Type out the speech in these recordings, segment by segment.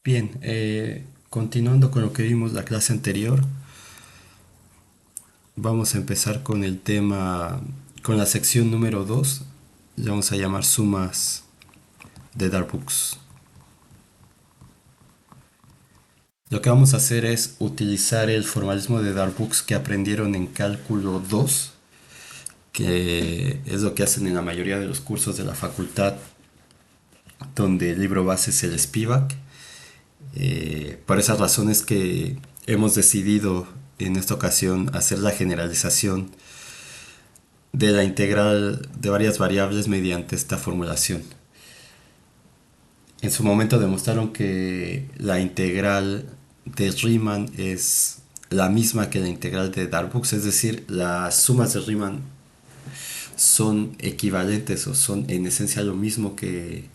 Bien, continuando con lo que vimos la clase anterior, vamos a empezar con el tema, con la sección número 2. Le vamos a llamar sumas de Darboux. Lo que vamos a hacer es utilizar el formalismo de Darboux que aprendieron en cálculo 2, que es lo que hacen en la mayoría de los cursos de la facultad, donde el libro base es el Spivak. Por esas razones que hemos decidido en esta ocasión hacer la generalización de la integral de varias variables mediante esta formulación. En su momento demostraron que la integral de Riemann es la misma que la integral de Darboux, es decir, las sumas de Riemann son equivalentes o son en esencia lo mismo que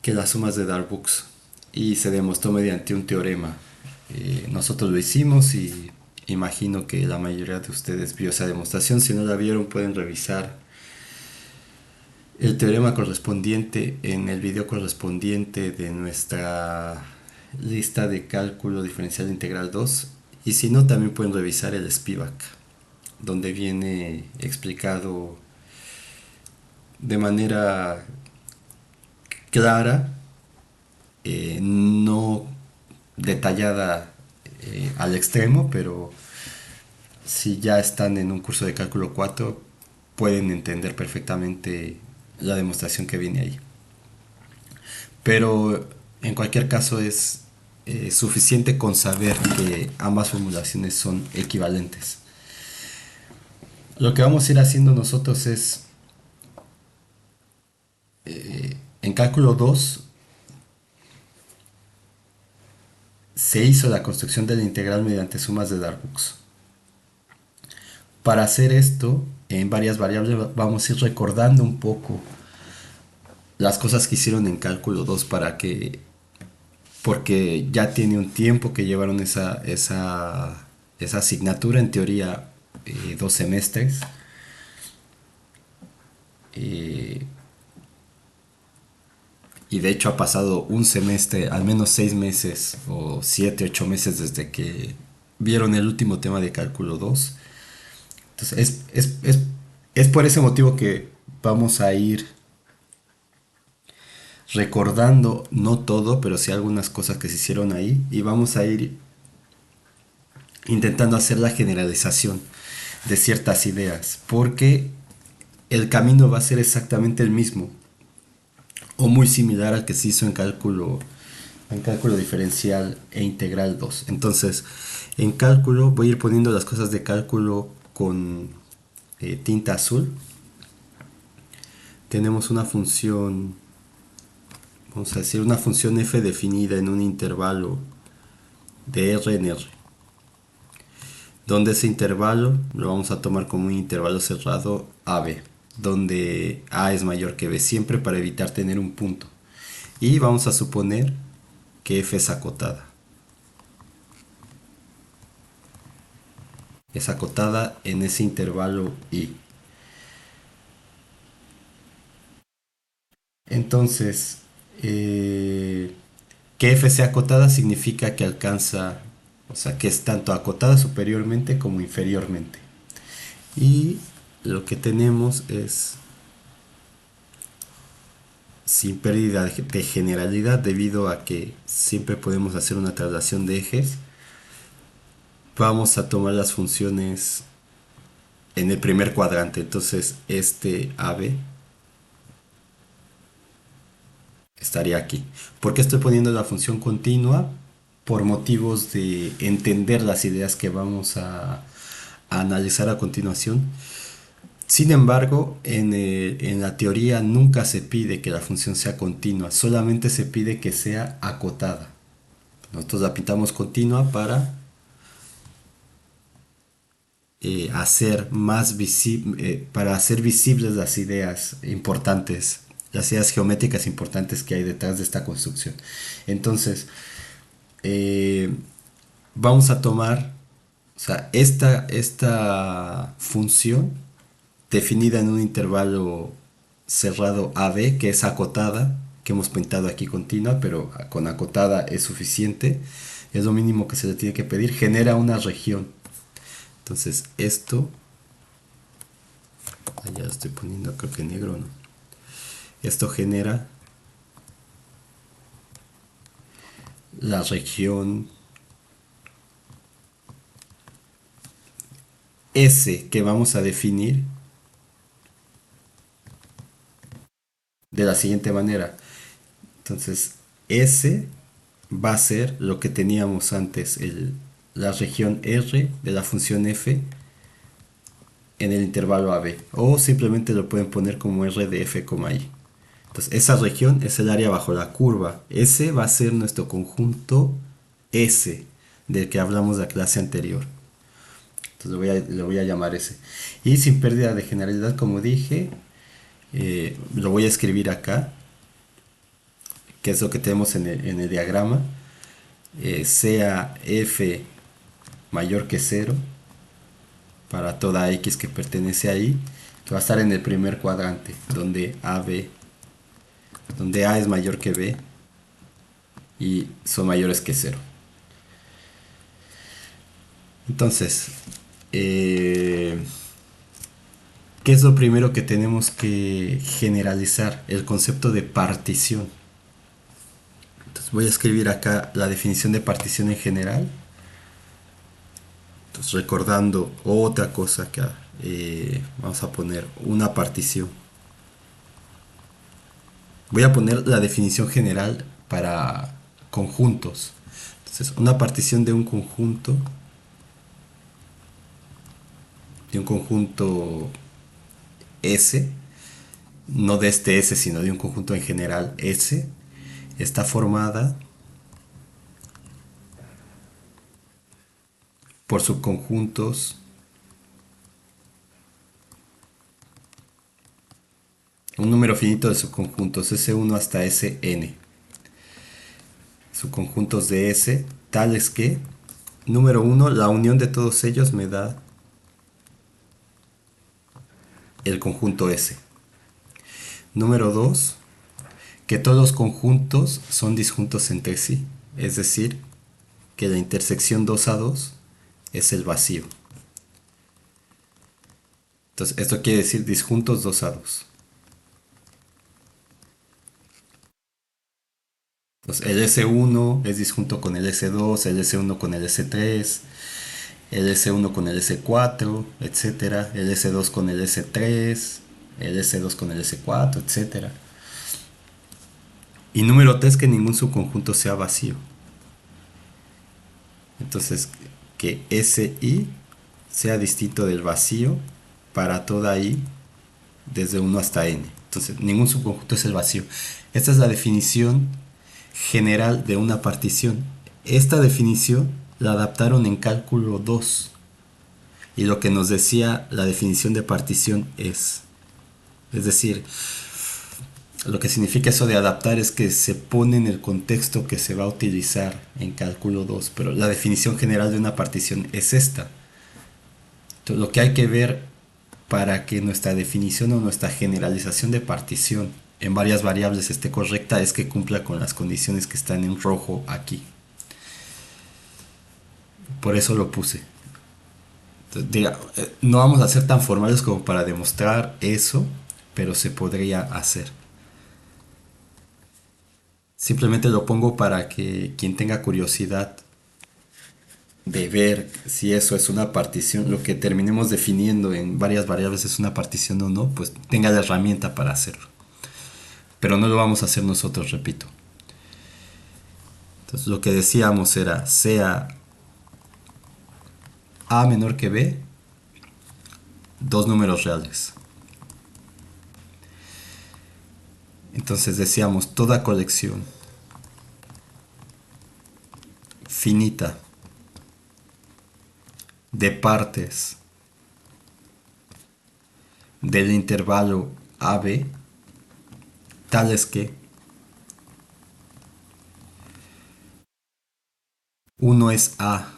las sumas de Darboux, y se demostró mediante un teorema. Nosotros lo hicimos y imagino que la mayoría de ustedes vio esa demostración. Si no la vieron, pueden revisar el teorema correspondiente en el video correspondiente de nuestra lista de cálculo diferencial integral 2, y si no, también pueden revisar el Spivak, donde viene explicado de manera clara, no detallada al extremo, pero si ya están en un curso de cálculo 4 pueden entender perfectamente la demostración que viene ahí. Pero en cualquier caso es suficiente con saber que ambas formulaciones son equivalentes. Lo que vamos a ir haciendo nosotros es, en cálculo 2 se hizo la construcción de la integral mediante sumas de Darboux. Para hacer esto, en varias variables vamos a ir recordando un poco las cosas que hicieron en cálculo 2 porque ya tiene un tiempo que llevaron esa asignatura, en teoría 2 semestres. Eh, y de hecho ha pasado un semestre, al menos 6 meses o 7, 8 meses desde que vieron el último tema de cálculo 2. Entonces es por ese motivo que vamos a ir recordando, no todo, pero sí algunas cosas que se hicieron ahí, y vamos a ir intentando hacer la generalización de ciertas ideas, porque el camino va a ser exactamente el mismo o muy similar al que se hizo en cálculo diferencial e integral 2. Entonces, en cálculo voy a ir poniendo las cosas de cálculo con tinta azul. Tenemos una función, vamos a decir, una función f definida en un intervalo de r en r, donde ese intervalo lo vamos a tomar como un intervalo cerrado AB, donde A es mayor que B, siempre para evitar tener un punto. Y vamos a suponer que F es acotada. Es acotada en ese intervalo I. Entonces, que F sea acotada significa que alcanza, o sea, que es tanto acotada superiormente como inferiormente. Y lo que tenemos es, sin pérdida de generalidad, debido a que siempre podemos hacer una traslación de ejes, vamos a tomar las funciones en el primer cuadrante. Entonces este AB estaría aquí. ¿Por qué estoy poniendo la función continua? Por motivos de entender las ideas que vamos a analizar a continuación. Sin embargo, en la teoría nunca se pide que la función sea continua, solamente se pide que sea acotada. Nosotros la pintamos continua para para hacer visibles las ideas importantes, las ideas geométricas importantes que hay detrás de esta construcción. Entonces, eh, vamos a tomar, o sea, esta función definida en un intervalo cerrado AB, que es acotada, que hemos pintado aquí continua, pero con acotada es suficiente. Es lo mínimo que se le tiene que pedir. Genera una región. Entonces esto, ya lo estoy poniendo, creo que negro, ¿no? Esto genera la región S que vamos a definir de la siguiente manera. Entonces S va a ser lo que teníamos antes, la región R de la función f en el intervalo AB, o simplemente lo pueden poner como R de f, I. Entonces esa región es el área bajo la curva. S va a ser nuestro conjunto S del que hablamos de la clase anterior. Entonces lo voy a llamar S. Y sin pérdida de generalidad, como dije, lo voy a escribir acá, que es lo que tenemos en el diagrama. Sea f mayor que 0 para toda x que pertenece ahí, que va a estar en el primer cuadrante, donde donde a es mayor que b y son mayores que 0. Entonces, ¿qué es lo primero que tenemos que generalizar? El concepto de partición. Entonces voy a escribir acá la definición de partición en general. Entonces, recordando otra cosa acá, vamos a poner una partición. Voy a poner la definición general para conjuntos. Entonces, una partición de un conjunto S, no de este S, sino de un conjunto en general S, está formada por subconjuntos, un número finito de subconjuntos S1 hasta Sn, subconjuntos de S, tales que, número 1, la unión de todos ellos me da el conjunto S. Número 2, que todos los conjuntos son disjuntos entre sí, es decir, que la intersección 2 a 2 es el vacío. Entonces, esto quiere decir disjuntos 2 a 2. Entonces, el S1 es disjunto con el S2, el S1 con el S3, el S1 con el S4, etcétera, el S2 con el S3, el S2 con el S4, etcétera. Y número 3, que ningún subconjunto sea vacío. Entonces, que SI sea distinto del vacío para toda I desde 1 hasta N. Entonces, ningún subconjunto es el vacío. Esta es la definición general de una partición. Esta definición la adaptaron en cálculo 2. Y lo que nos decía la definición de partición es decir, lo que significa eso de adaptar es que se pone en el contexto que se va a utilizar en cálculo 2, pero la definición general de una partición es esta. Entonces, lo que hay que ver para que nuestra definición o nuestra generalización de partición en varias variables esté correcta es que cumpla con las condiciones que están en rojo aquí. Por eso lo puse. Entonces, no vamos a ser tan formales como para demostrar eso, pero se podría hacer. Simplemente lo pongo para que quien tenga curiosidad de ver si eso es una partición, lo que terminemos definiendo en varias variables es una partición o no, pues tenga la herramienta para hacerlo. Pero no lo vamos a hacer nosotros, repito. Entonces lo que decíamos era, sea A menor que B, dos números reales. Entonces decíamos, toda colección finita de partes del intervalo AB, tales que uno es A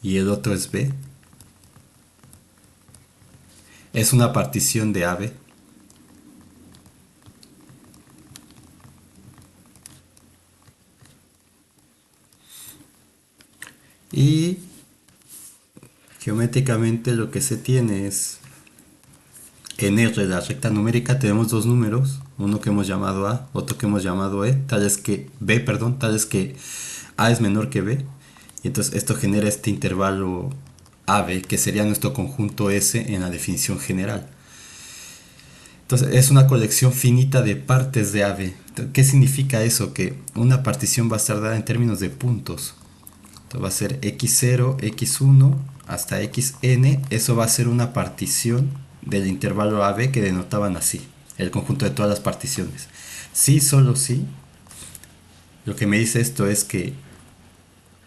y el otro es B, es una partición de AB Y geométricamente lo que se tiene es, en R, la recta numérica, tenemos dos números, uno que hemos llamado A, otro que hemos llamado B, perdón, tal es que A es menor que B, y entonces esto genera este intervalo AB, que sería nuestro conjunto S en la definición general. Entonces es una colección finita de partes de AB. ¿Qué significa eso? Que una partición va a estar dada en términos de puntos. Entonces va a ser x0, x1 hasta xn. Eso va a ser una partición del intervalo AB que denotaban así, el conjunto de todas las particiones. Si, solo si, lo que me dice esto es que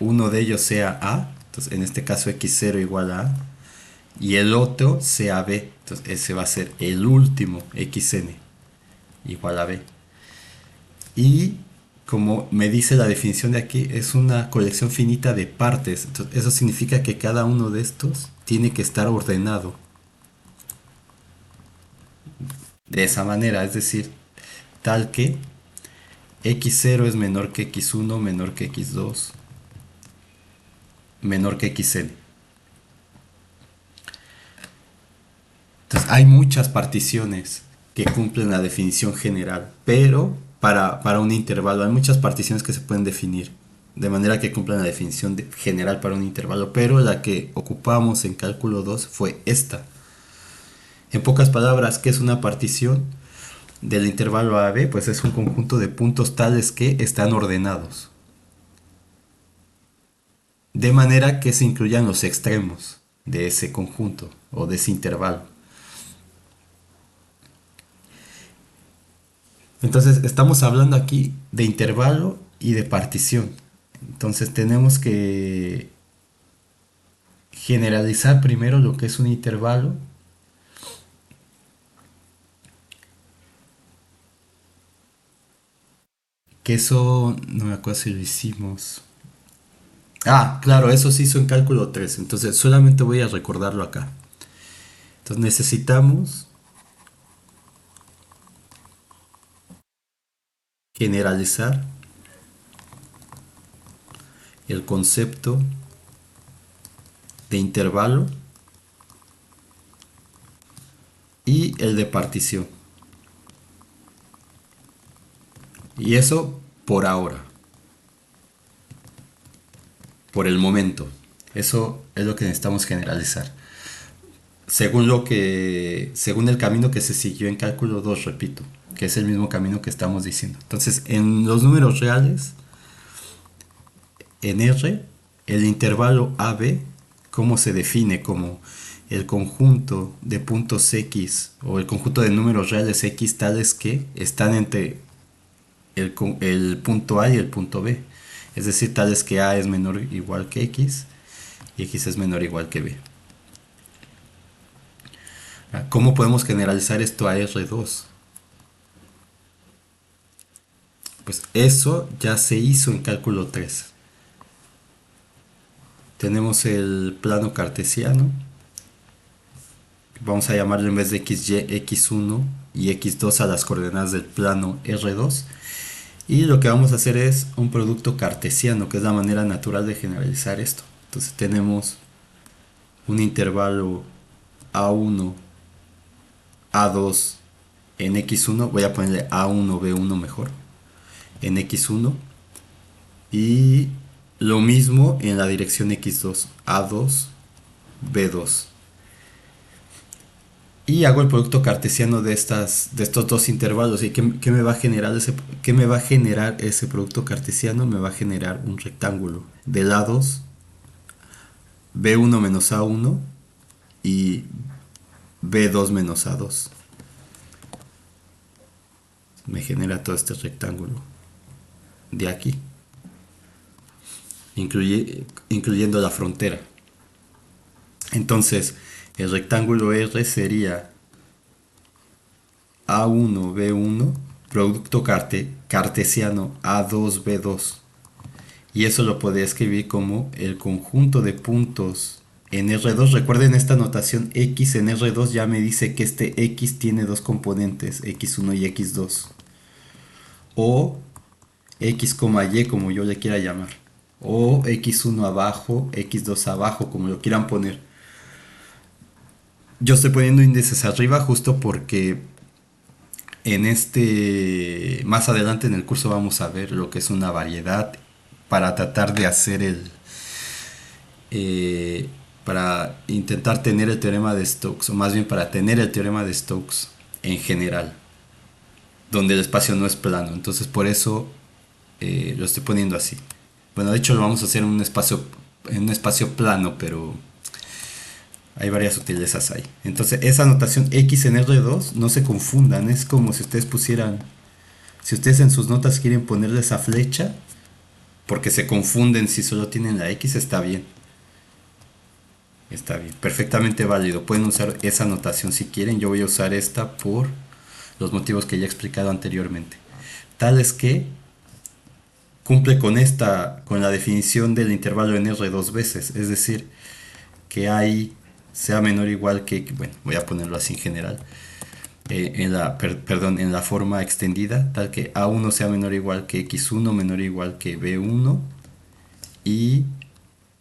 uno de ellos sea A, entonces en este caso x0 igual a A, y el otro sea B, entonces ese va a ser el último xn igual a B. Y como me dice la definición de aquí, es una colección finita de partes. Entonces, eso significa que cada uno de estos tiene que estar ordenado de esa manera, es decir, tal que x0 es menor que x1, menor que x2, menor que xn. Entonces hay muchas particiones que cumplen la definición general, pero para un intervalo hay muchas particiones que se pueden definir de manera que cumplan la definición general para un intervalo, pero la que ocupamos en cálculo 2 fue esta. En pocas palabras, ¿qué es una partición del intervalo AB? Pues es un conjunto de puntos tales que están ordenados, de manera que se incluyan los extremos de ese conjunto o de ese intervalo. Entonces estamos hablando aquí de intervalo y de partición. Entonces tenemos que generalizar primero lo que es un intervalo. Que eso no me acuerdo si lo hicimos. Ah, claro, eso se hizo en cálculo 3. Entonces solamente voy a recordarlo acá. Entonces necesitamos generalizar el concepto de intervalo y el de partición. Y eso por ahora, por el momento. Eso es lo que necesitamos generalizar. Según el camino que se siguió en cálculo 2, repito, que es el mismo camino que estamos diciendo. Entonces, en los números reales, en R, el intervalo AB, ¿cómo se define? Como el conjunto de puntos X o el conjunto de números reales X tales que están entre el punto A y el punto B. Es decir, tales que A es menor o igual que X y X es menor o igual que B. ¿Cómo podemos generalizar esto a R2? Pues eso ya se hizo en cálculo 3. Tenemos el plano cartesiano. Vamos a llamarlo en vez de XY, X1 y X2 a las coordenadas del plano R2. Y lo que vamos a hacer es un producto cartesiano, que es la manera natural de generalizar esto. Entonces tenemos un intervalo A1, A2 en X1. Voy a ponerle A1, B1 mejor. En X1. Y lo mismo en la dirección X2. A2, B2. Y hago el producto cartesiano de estos dos intervalos. ¿Y qué me va a generar qué me va a generar ese producto cartesiano? Me va a generar un rectángulo de lados B1 menos A1 y B2 menos A2. Me genera todo este rectángulo de aquí, incluyendo la frontera. Entonces, el rectángulo R sería A1, B1, producto cartesiano A2, B2. Y eso lo podría escribir como el conjunto de puntos en R2. Recuerden esta notación X en R2 ya me dice que este X tiene dos componentes, X1 y X2. O X, Y como yo le quiera llamar. o x1 abajo, x2 abajo, como lo quieran poner. Yo estoy poniendo índices arriba justo porque más adelante en el curso vamos a ver lo que es una variedad para tratar de hacer eh, para intentar tener el teorema de Stokes, o más bien para tener el teorema de Stokes en general, donde el espacio no es plano. Entonces por eso lo estoy poniendo así. Bueno, de hecho lo vamos a hacer en un espacio plano, pero hay varias sutilezas ahí. Entonces esa notación X en R2 no se confundan, es como si ustedes pusieran, si ustedes en sus notas quieren ponerle esa flecha, porque se confunden si solo tienen la X, está bien. Está bien, perfectamente válido. Pueden usar esa notación si quieren. Yo voy a usar esta por los motivos que ya he explicado anteriormente. Tal es que cumple con la definición del intervalo en R dos veces. Es decir, que I sea menor o igual que, bueno, voy a ponerlo así en general, en la forma extendida, tal que A1 sea menor o igual que X1 menor o igual que B1 y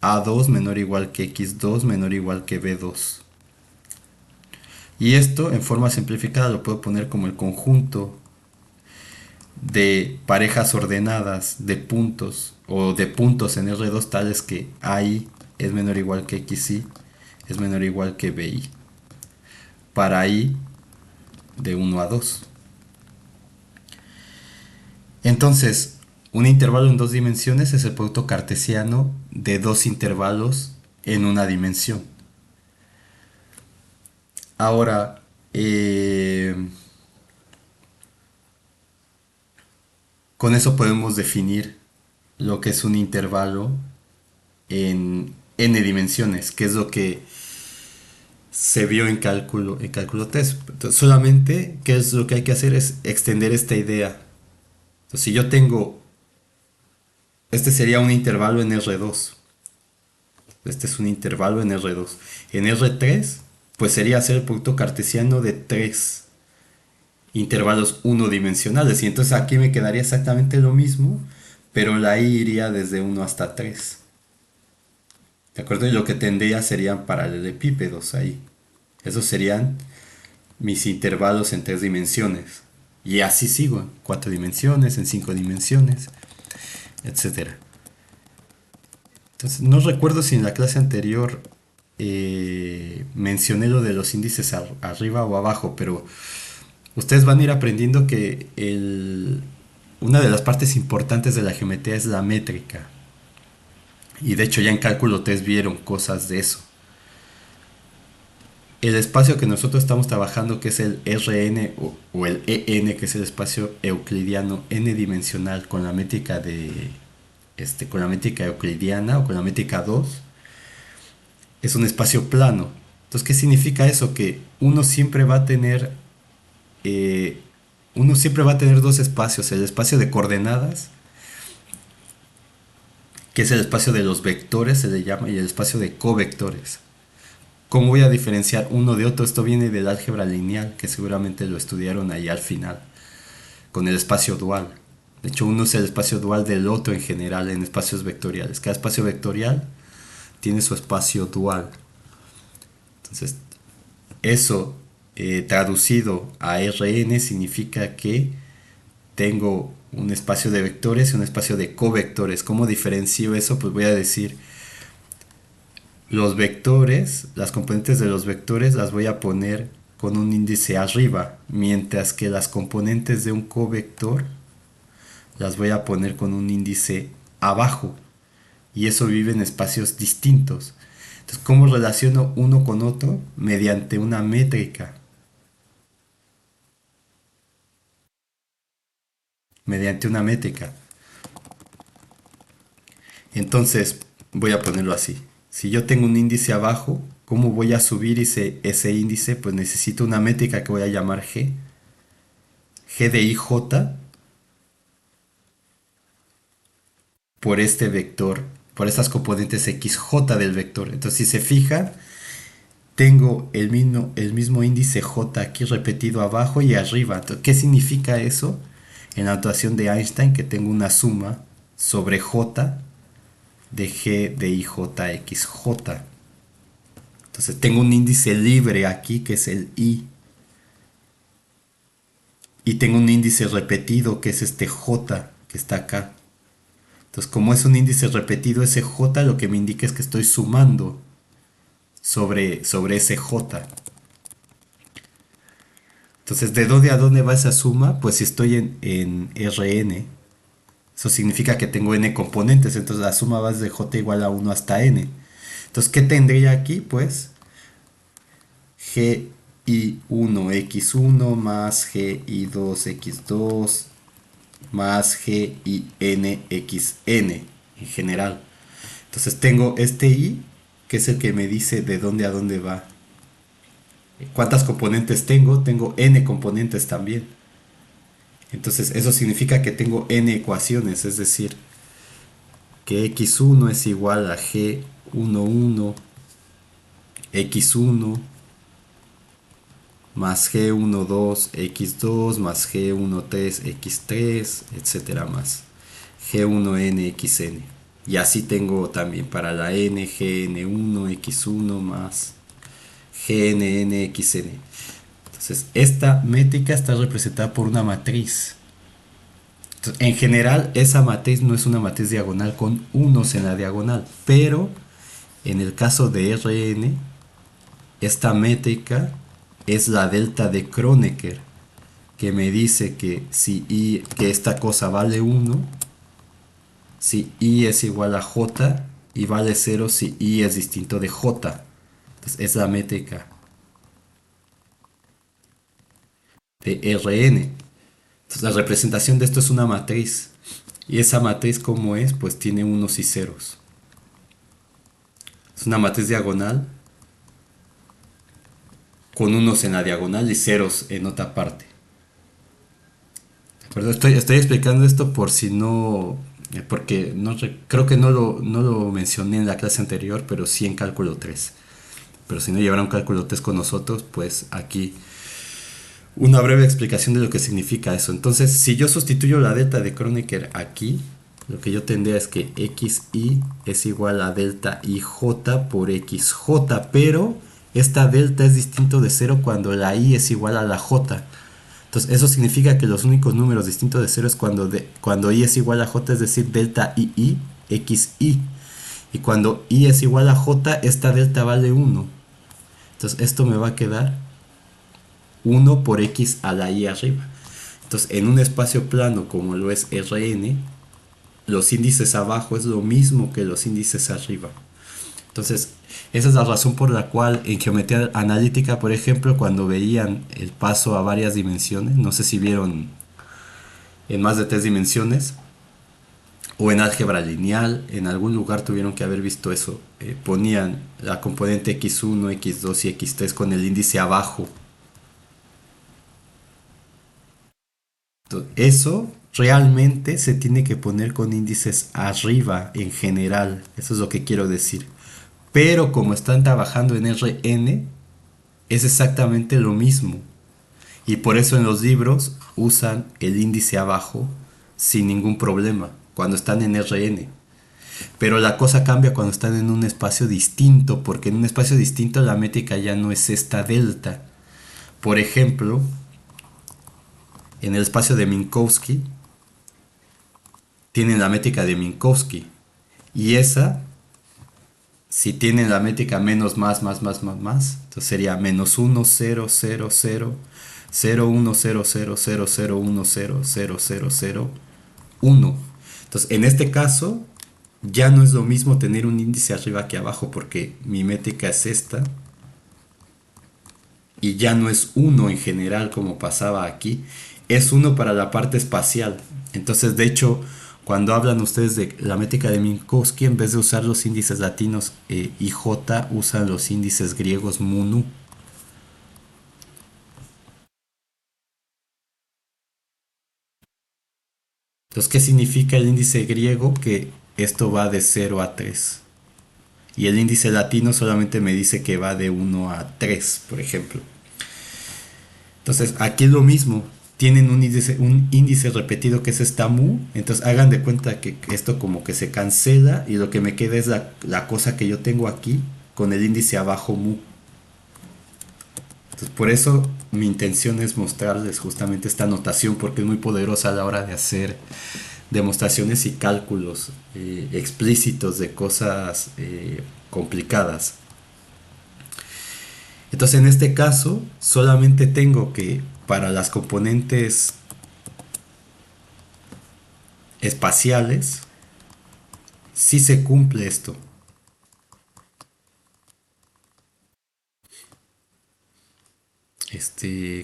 A2 menor o igual que X2 menor o igual que B2. Y esto en forma simplificada lo puedo poner como el conjunto de parejas ordenadas de puntos o de puntos en R2 tales que AI es menor o igual que XI es menor o igual que BI para I de 1 a 2. Entonces, un intervalo en dos dimensiones es el producto cartesiano de dos intervalos en una dimensión. Ahora, con eso podemos definir lo que es un intervalo en n dimensiones, que es lo que se vio en cálculo 3. Entonces, solamente, ¿qué es lo que hay que hacer? Es extender esta idea. Entonces, si yo tengo, este sería un intervalo en R2. Este es un intervalo en R2. En R3, pues sería hacer el producto cartesiano de tres intervalos unidimensionales. Y entonces aquí me quedaría exactamente lo mismo, pero la I iría desde 1 hasta 3. ¿De acuerdo? Y lo que tendría serían paralelepípedos ahí. Esos serían mis intervalos en tres dimensiones. Y así sigo, en cuatro dimensiones, en cinco dimensiones, etcétera. Entonces, no recuerdo si en la clase anterior mencioné lo de los índices arriba o abajo, pero ustedes van a ir aprendiendo que una de las partes importantes de la geometría es la métrica. Y de hecho ya en cálculo 3 vieron cosas de eso. El espacio que nosotros estamos trabajando, que es el Rn o el En, que es el espacio euclidiano n dimensional con la métrica con la métrica euclidiana o con la métrica 2, es un espacio plano. Entonces, ¿qué significa eso? Que eh, uno siempre va a tener dos espacios, el espacio de coordenadas, que es el espacio de los vectores, se le llama, y el espacio de covectores. ¿Cómo voy a diferenciar uno de otro? Esto viene del álgebra lineal, que seguramente lo estudiaron ahí al final, con el espacio dual. De hecho, uno es el espacio dual del otro en general, en espacios vectoriales. Cada espacio vectorial tiene su espacio dual. Entonces, eso traducido a Rn significa que tengo un espacio de vectores y un espacio de covectores. ¿Cómo diferencio eso? Pues voy a decir, los vectores, las componentes de los vectores las voy a poner con un índice arriba, mientras que las componentes de un covector las voy a poner con un índice abajo. Y eso vive en espacios distintos. Entonces, ¿cómo relaciono uno con otro? Mediante una métrica. Mediante una métrica. Entonces, voy a ponerlo así. Si yo tengo un índice abajo, ¿cómo voy a subir ese índice? Pues necesito una métrica que voy a llamar G. G de IJ por este vector, por estas componentes XJ del vector. Entonces, si se fijan, tengo el mismo índice J aquí repetido abajo y arriba. Entonces, ¿qué significa eso? En la notación de Einstein, que tengo una suma sobre J de G de IJXJ. Entonces tengo un índice libre aquí que es el I. Y tengo un índice repetido que es este J que está acá. Entonces como es un índice repetido ese J, lo que me indica es que estoy sumando sobre ese J. Entonces, ¿de dónde a dónde va esa suma? Pues si estoy en Rn, eso significa que tengo n componentes, entonces la suma va desde j igual a 1 hasta n. Entonces, ¿qué tendría aquí? Pues gi1x1 más gi2x2 más ginxn en general. Entonces tengo este i, que es el que me dice de dónde a dónde va. ¿Cuántas componentes tengo? Tengo n componentes también. Entonces eso significa que tengo n ecuaciones, es decir, que x1 es igual a g11 x1 más g12 x2 más g13 x3, etcétera más g1n xn. Y así tengo también para la n gn1 x1 más gnn xn. Entonces, esta métrica está representada por una matriz. Entonces, en general, esa matriz no es una matriz diagonal con unos en la diagonal, pero en el caso de Rn, esta métrica es la delta de Kronecker, que me dice que si I, que esta cosa vale 1, si I es igual a J, y vale 0 si I es distinto de J. Entonces, es la métrica de Rn. Entonces la representación de esto es una matriz. Y esa matriz, ¿cómo es? Pues tiene unos y ceros. Es una matriz diagonal con unos en la diagonal y ceros en otra parte. ¿De acuerdo? Estoy explicando esto por si no... Porque no, creo que no lo mencioné en la clase anterior, pero sí en cálculo 3. Pero si no llevaron cálculo 3 con nosotros, pues aquí una breve explicación de lo que significa eso. Entonces, si yo sustituyo la delta de Kronecker aquí, lo que yo tendría es que xi es igual a delta ij por xj, pero esta delta es distinto de 0 cuando la i es igual a la j. Entonces, eso significa que los únicos números distintos de 0 es cuando i es igual a j, es decir, delta ii, xi. Y cuando i es igual a j, esta delta vale 1. Entonces, esto me va a quedar 1 por x a la y arriba. Entonces, en un espacio plano como lo es Rn, los índices abajo es lo mismo que los índices arriba. Entonces, esa es la razón por la cual en geometría analítica, por ejemplo, cuando veían el paso a varias dimensiones, no sé si vieron en más de 3 dimensiones, o en álgebra lineal, en algún lugar tuvieron que haber visto eso. Ponían la componente x1, x2 y x3 con el índice abajo. Eso realmente se tiene que poner con índices arriba en general, eso es lo que quiero decir. Pero como están trabajando en Rn, es exactamente lo mismo. Y por eso en los libros usan el índice abajo sin ningún problema, cuando están en Rn. Pero la cosa cambia cuando están en un espacio distinto, porque en un espacio distinto la métrica ya no es esta delta. Por ejemplo, en el espacio de Minkowski tienen la métrica de Minkowski, y esa, si tienen la métrica menos más, entonces sería menos 1 0 0 0 0 1 0 0 0 0 1 0 0 0 0 1. Entonces en este caso ya no es lo mismo tener un índice arriba que abajo, porque mi métrica es esta y ya no es 1 en general como pasaba aquí, es 1 para la parte espacial. Entonces, de hecho, cuando hablan ustedes de la métrica de Minkowski, en vez de usar los índices latinos y J, usan los índices griegos mu. Entonces, ¿qué significa el índice griego? Que esto va de 0 a 3. Y el índice latino solamente me dice que va de 1 a 3, por ejemplo. Entonces, aquí es lo mismo. tienen un índice repetido que es esta mu, entonces hagan de cuenta que esto como que se cancela y lo que me queda es la cosa que yo tengo aquí con el índice abajo mu. Entonces por eso mi intención es mostrarles justamente esta notación porque es muy poderosa a la hora de hacer demostraciones y cálculos explícitos de cosas complicadas. Entonces en este caso solamente tengo que para las componentes espaciales si se cumple esto.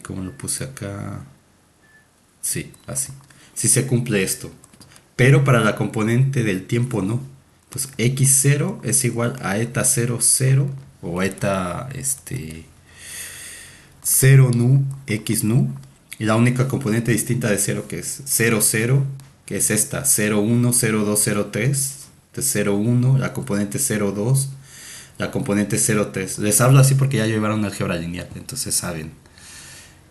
¿Cómo lo puse acá? Sí, así. Si se cumple esto. Pero para la componente del tiempo no. Pues x0 es igual a eta 0, 0 o eta 0 nu x nu. Y la única componente distinta de 0 que es 0, 0, que es esta 0, 1, 0, 2, 0, 3. Entonces 0, 1, la componente 0, 2, la componente 0, 3. Les hablo así porque ya llevaron álgebra lineal, entonces saben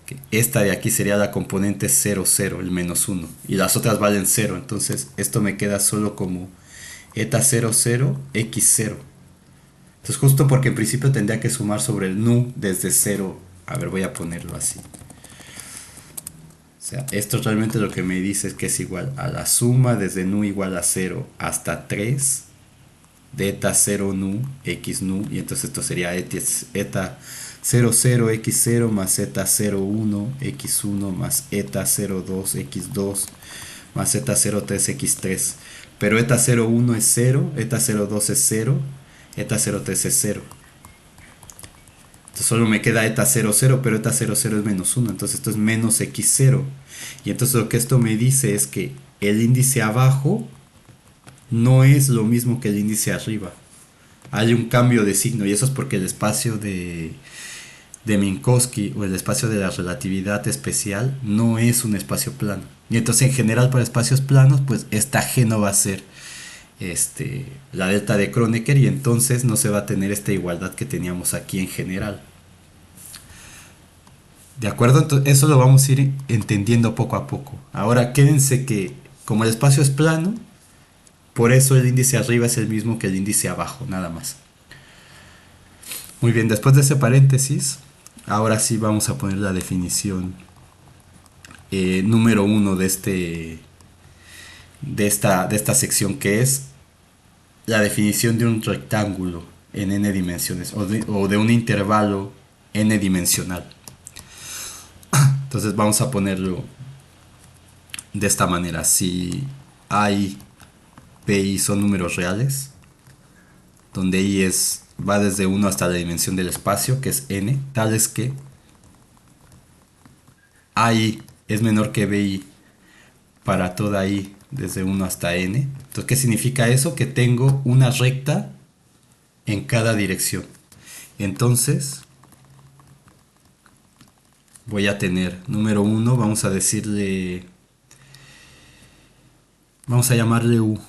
que esta de aquí sería la componente 0, 0, el menos 1. Y las otras valen 0, entonces esto me queda solo como eta 0, 0, x0. Entonces justo porque en principio tendría que sumar sobre el nu desde 0. A ver, voy a ponerlo así. O sea, esto realmente lo que me dice es que es igual a la suma desde nu igual a 0 hasta 3 de eta 0 nu x nu. Y entonces esto sería eta 0, 0 x0 más eta 0, 1 x1 más eta 0, 2 x2 más eta 0, 3 x3. Pero eta 0, 1 es 0, eta 0, 2 es 0, eta 0, 3 es 0. Entonces solo me queda eta 0, 0, pero eta 0, 0 es menos 1. Entonces esto es menos x0. Y entonces lo que esto me dice es que el índice abajo no es lo mismo que el índice arriba. Hay un cambio de signo y eso es porque el espacio de Minkowski o el espacio de la relatividad especial no es un espacio plano. Y entonces en general para espacios planos pues esta g no va a ser la delta de Kronecker y entonces no se va a tener esta igualdad que teníamos aquí en general. ¿De acuerdo? Entonces eso lo vamos a ir entendiendo poco a poco. Ahora quédense que como el espacio es plano, por eso el índice arriba es el mismo que el índice abajo, nada más. Muy bien, después de ese paréntesis, ahora sí vamos a poner la definición número 1 de esta sección, que es la definición de un rectángulo en n dimensiones o de un intervalo n dimensional. Entonces vamos a ponerlo de esta manera. Si A, I, P, I son números reales, donde I va desde 1 hasta la dimensión del espacio, que es n, tales que AI es menor que BI para toda I desde 1 hasta n. Entonces, ¿qué significa eso? Que tengo una recta en cada dirección. Entonces, voy a tener número 1, vamos a llamarle U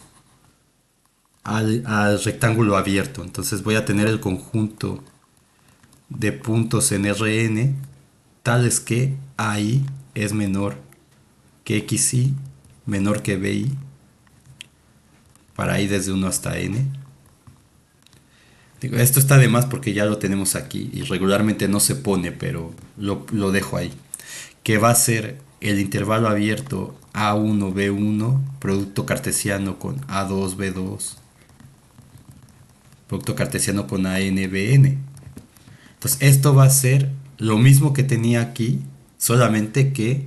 al rectángulo abierto. Entonces voy a tener el conjunto de puntos en Rn tales que AI es menor que XI, menor que BI, para I desde 1 hasta n. Digo, esto está de más porque ya lo tenemos aquí y regularmente no se pone, pero lo dejo ahí. Que va a ser el intervalo abierto A1, B1, producto cartesiano con A2, B2, producto cartesiano con AN, BN. Entonces esto va a ser lo mismo que tenía aquí, solamente que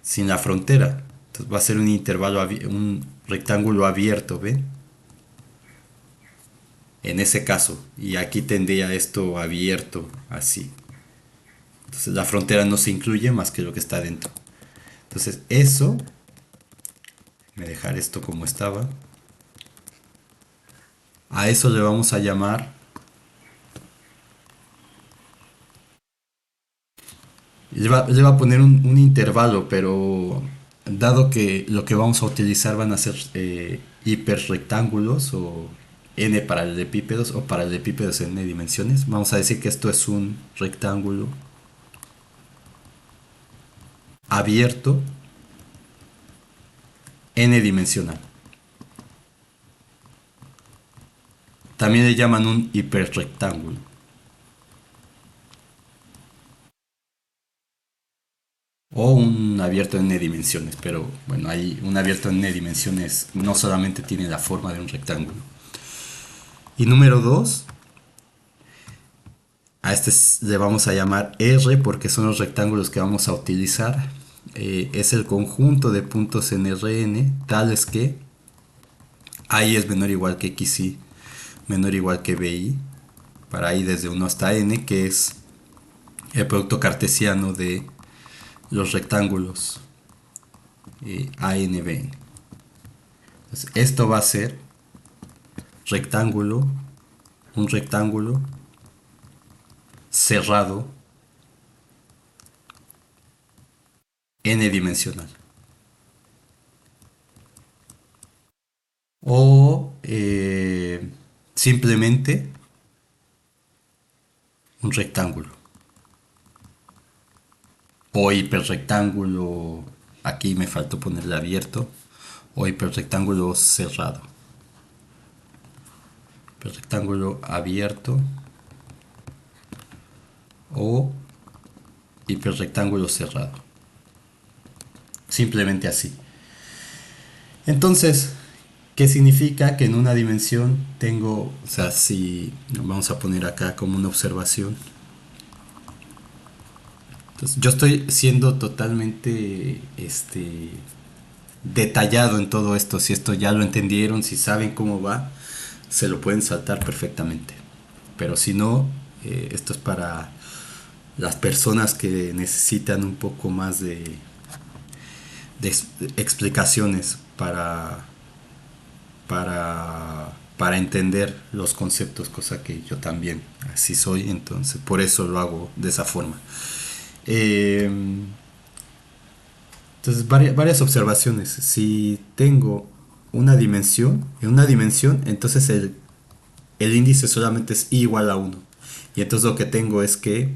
sin la frontera. Entonces va a ser un intervalo, un rectángulo abierto, ¿ven? En ese caso, y aquí tendría esto abierto así. Entonces la frontera no se incluye más que lo que está dentro. Entonces eso, voy a dejar esto como estaba. A eso le vamos a llamar, le va a poner un intervalo, pero dado que lo que vamos a utilizar van a ser hiperrectángulos o n paralelepípedos o paralelepípedos en n dimensiones, vamos a decir que esto es un rectángulo abierto n-dimensional. También le llaman un hiperrectángulo. O un abierto en n dimensiones, pero bueno, hay un abierto en n dimensiones no solamente tiene la forma de un rectángulo. Y número 2, a este le vamos a llamar R porque son los rectángulos que vamos a utilizar. Es el conjunto de puntos en Rn tales que I es menor o igual que xi menor o igual que bi, para i desde 1 hasta n, que es el producto cartesiano de los rectángulos ANBN. Entonces, esto va a ser rectángulo, un rectángulo cerrado n-dimensional. O simplemente un rectángulo. O hiperrectángulo, aquí me faltó ponerle abierto. O hiperrectángulo cerrado. Hiperrectángulo abierto. O hiperrectángulo cerrado. Simplemente así. Entonces, ¿qué significa? Que en una dimensión tengo, o sea, si vamos a poner acá como una observación. Entonces, yo estoy siendo totalmente detallado en todo esto. Si esto ya lo entendieron, si saben cómo va, se lo pueden saltar perfectamente. Pero si no, esto es para las personas que necesitan un poco más de explicaciones para entender los conceptos, cosa que yo también así soy, entonces por eso lo hago de esa forma. Entonces, varias observaciones. Si tengo una dimensión, en una dimensión, entonces el índice solamente es i igual a 1. Y entonces lo que tengo es que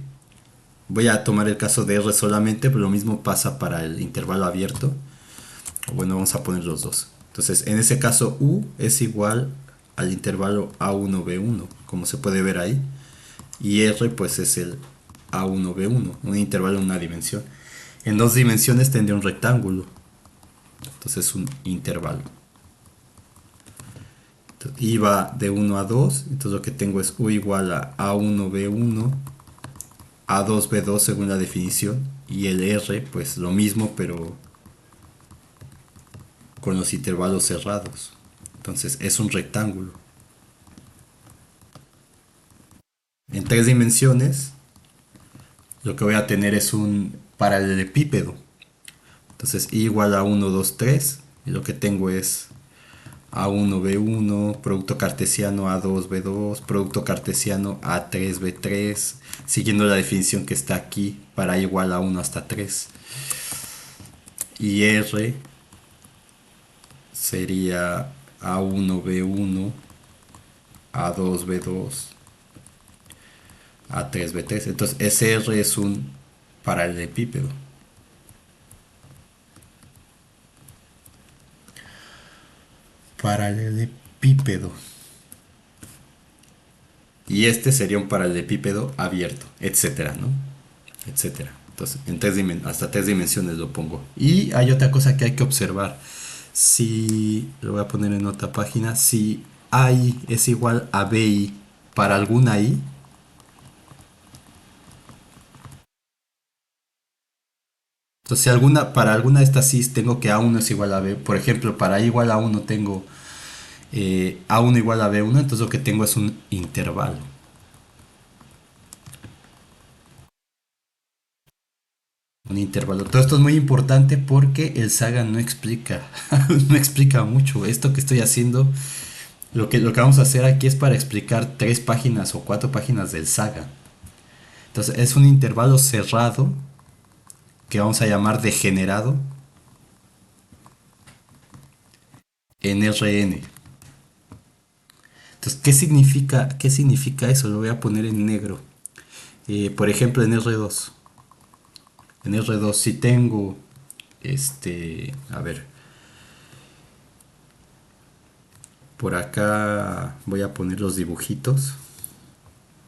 voy a tomar el caso de R solamente, pero lo mismo pasa para el intervalo abierto. Bueno, vamos a poner los dos. Entonces, en ese caso, U es igual al intervalo A1B1, como se puede ver ahí. Y R, pues, es el A1B1, un intervalo en una dimensión. En dos dimensiones tendría un rectángulo. Entonces, un intervalo. Entonces, I va de 1 a 2. Entonces, lo que tengo es U igual a A1B1, A2B2 según la definición. Y el R, pues, lo mismo, pero con los intervalos cerrados. Entonces es un rectángulo. En tres dimensiones lo que voy a tener es un paralelepípedo. Entonces i igual a 1, 2, 3. Y lo que tengo es A1B1, producto cartesiano A2B2, producto cartesiano A3B3, siguiendo la definición que está aquí para i igual a 1 hasta 3. Y R sería A1B1, A2B2, A3B3. Entonces SR es un paralelepípedo. Paralelepípedo. Y este sería un paralelepípedo abierto, etcétera, ¿no? Etcétera. Entonces, hasta tres dimensiones lo pongo. Y hay otra cosa que hay que observar. Si lo voy a poner en otra página, si AI es igual a BI para alguna I, entonces si para alguna de estas I tengo que A1 es igual a B, por ejemplo, para I igual a 1 tengo A1 igual a B1, entonces lo que tengo es un intervalo. Un intervalo. Todo esto es muy importante porque el Saga no explica, no explica mucho. Esto que estoy haciendo, lo que vamos a hacer aquí es para explicar 3 páginas o 4 páginas del Saga. Entonces es un intervalo cerrado que vamos a llamar degenerado en Rn. Entonces, qué significa eso? Lo voy a poner en negro. Por ejemplo, en R2. En R2, si tengo A ver, por acá voy a poner los dibujitos.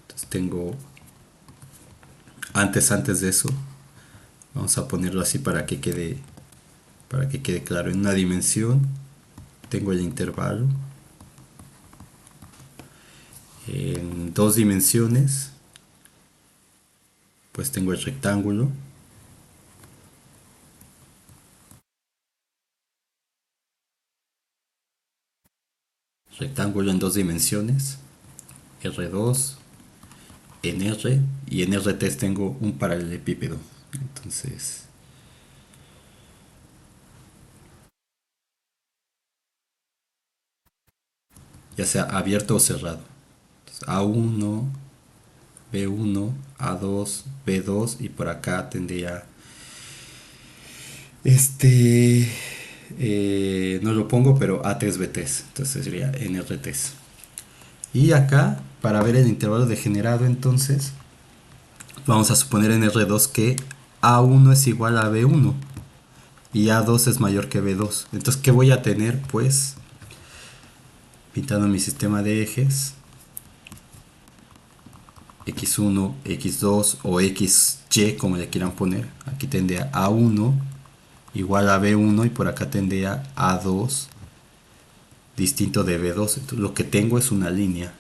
Entonces tengo, antes de eso, vamos a ponerlo así para que quede claro. En una dimensión tengo el intervalo. En dos dimensiones, pues tengo el rectángulo. Rectángulo en dos dimensiones, R2, en R, y en R3 tengo un paralelepípedo. Entonces, ya sea abierto o cerrado. Entonces, A1, B1, A2, B2, y por acá tendría este no lo pongo, pero A3B3, entonces sería NR3. Y acá, para ver el intervalo degenerado, entonces vamos a suponer en R2 que A1 es igual a B1 y A2 es mayor que B2. Entonces, ¿qué voy a tener? Pues, pintando mi sistema de ejes, X1, X2 o XY, como le quieran poner. Aquí tendría A1 igual a B1 y por acá tendría A2 distinto de B2. Entonces, lo que tengo es una línea.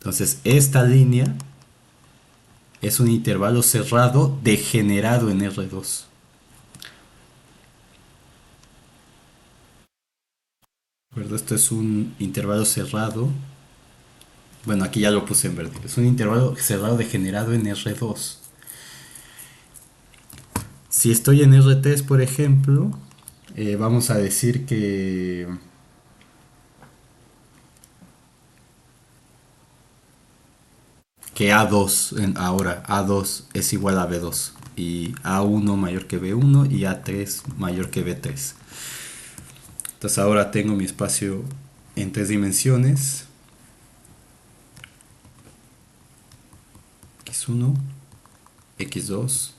Entonces, esta línea es un intervalo cerrado degenerado en R2. ¿Verdad? Esto es un intervalo cerrado. Bueno, aquí ya lo puse en verde. Es un intervalo cerrado degenerado en R2. Si estoy en R3, por ejemplo, vamos a decir que A2, ahora A2 es igual a B2 y A1 mayor que B1 y A3 mayor que B3. Entonces ahora tengo mi espacio en tres dimensiones. X1, X2,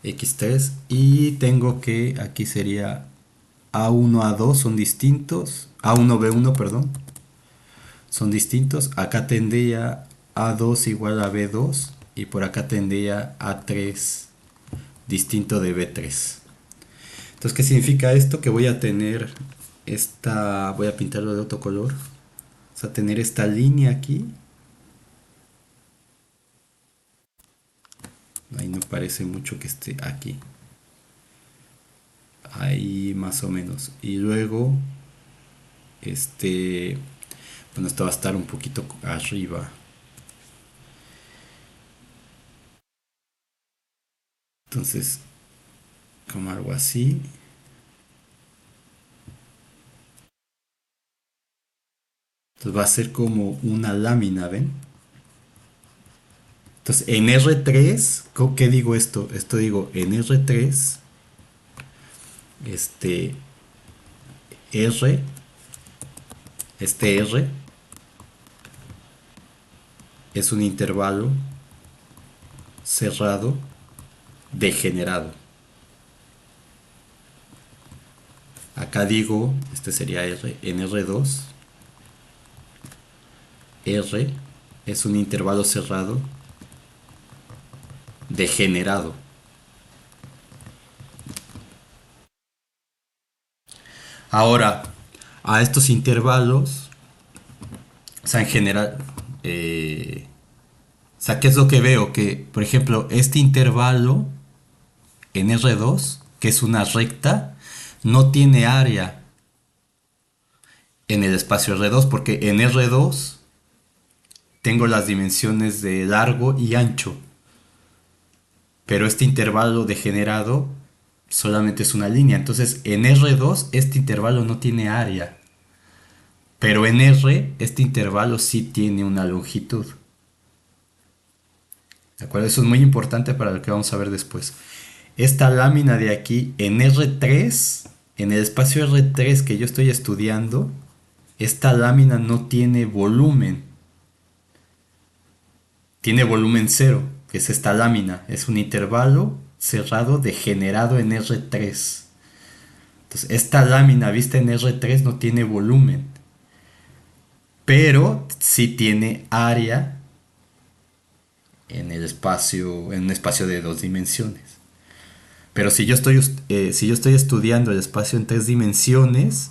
X3, y tengo que aquí sería A1, A2 son distintos, A1, B1, perdón, son distintos. Acá tendría A2 igual a B2 y por acá tendría A3 distinto de B3. Entonces, ¿qué significa esto? Que voy a tener voy a pintarlo de otro color. Vamos a tener esta línea aquí. Ahí no parece mucho que esté aquí. Ahí más o menos. Y luego, bueno, esto va a estar un poquito arriba. Entonces, como algo así. Entonces va a ser como una lámina, ¿ven? Entonces, en R3, ¿qué digo esto? Esto digo, en R3, este R, este R es un intervalo cerrado degenerado. Acá digo, este sería R, en R2, R es un intervalo cerrado degenerado. Ahora, a estos intervalos, o sea, en general, o sea, ¿qué es lo que veo? Que, por ejemplo, este intervalo en R2, que es una recta, no tiene área en el espacio R2, porque en R2 tengo las dimensiones de largo y ancho, pero este intervalo degenerado solamente es una línea. Entonces, en R2 este intervalo no tiene área, pero en R este intervalo sí tiene una longitud. ¿De acuerdo? Eso es muy importante para lo que vamos a ver después. Esta lámina de aquí en R3, en el espacio R3 que yo estoy estudiando, esta lámina no tiene volumen. Tiene volumen cero. que es esta lámina, es un intervalo cerrado degenerado en R3. Entonces, esta lámina vista en R3 no tiene volumen, pero sí tiene área en un espacio de dos dimensiones. Pero si yo estoy estudiando el espacio en tres dimensiones,